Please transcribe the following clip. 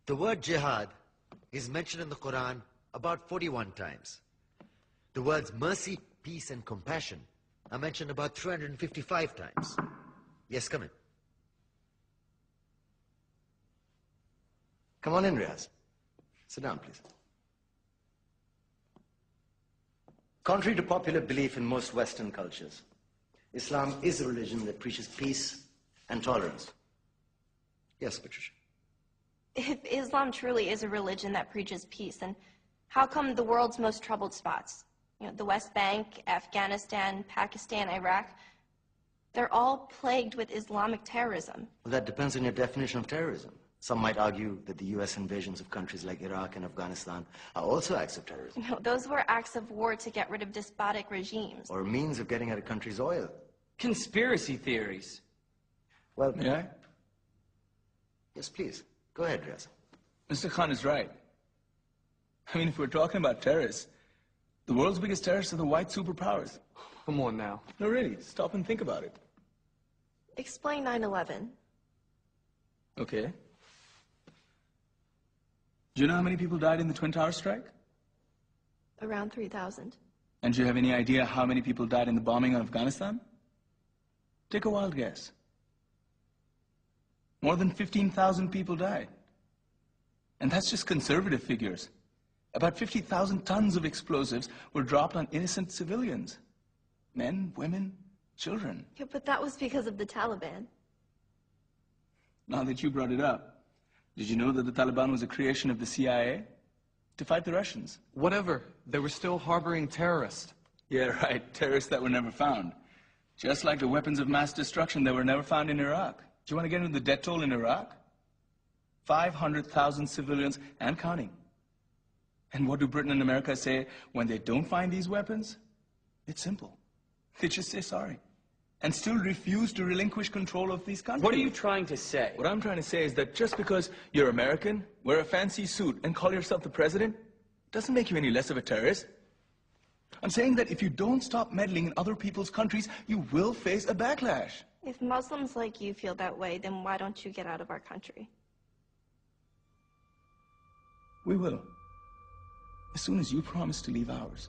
The word jihad is mentioned in the Quran about 41 times. The words mercy, peace, and compassion are mentioned about 355 times. Yes, come in. Come on in, Riaz. Sit down, please. Contrary to popular belief in most Western cultures, Islam is a religion that preaches peace and tolerance. Yes, Patricia. If Islam truly is a religion that preaches peace, then how come the world's most troubled spots, the West Bank, Afghanistan, Pakistan, Iraq, they're all plagued with Islamic terrorism? Well, that depends on your definition of terrorism. Some might argue that the U.S. invasions of countries like Iraq and Afghanistan are also acts of terrorism. No, those were acts of war to get rid of despotic regimes. Or a means of getting at a country's oil. Conspiracy theories. Well, May I? Yes, please. Go ahead, Riaz. Mr. Khan is right. I mean, if we're talking about terrorists, the world's biggest terrorists are the white superpowers. Come on now. No, really, stop and think about it. Explain 9/11. Okay. Do you know how many people died in the Twin Towers strike? Around 3,000. And do you have any idea how many people died in the bombing of Afghanistan? Take a wild guess. More than 15,000 people died. And that's just conservative figures. About 50,000 tons of explosives were dropped on innocent civilians. Men, women, children. Yeah, but that was because of the Taliban. Now that you brought it up, did you know that the Taliban was a creation of the CIA to fight the Russians? Whatever. They were still harboring terrorists. Yeah, right. Terrorists that were never found. Just like the weapons of mass destruction that were never found in Iraq. Do you want to get into the death toll in Iraq? 500,000 civilians and counting. And what do Britain and America say when they don't find these weapons? It's simple. They just say sorry. And still refuse to relinquish control of these countries. What are you trying to say? What I'm trying to say is that just because you're American, wear a fancy suit, and call yourself the president, doesn't make you any less of a terrorist. I'm saying that if you don't stop meddling in other people's countries, you will face a backlash. If Muslims like you feel that way, then why don't you get out of our country? We will. As soon as you promise to leave ours.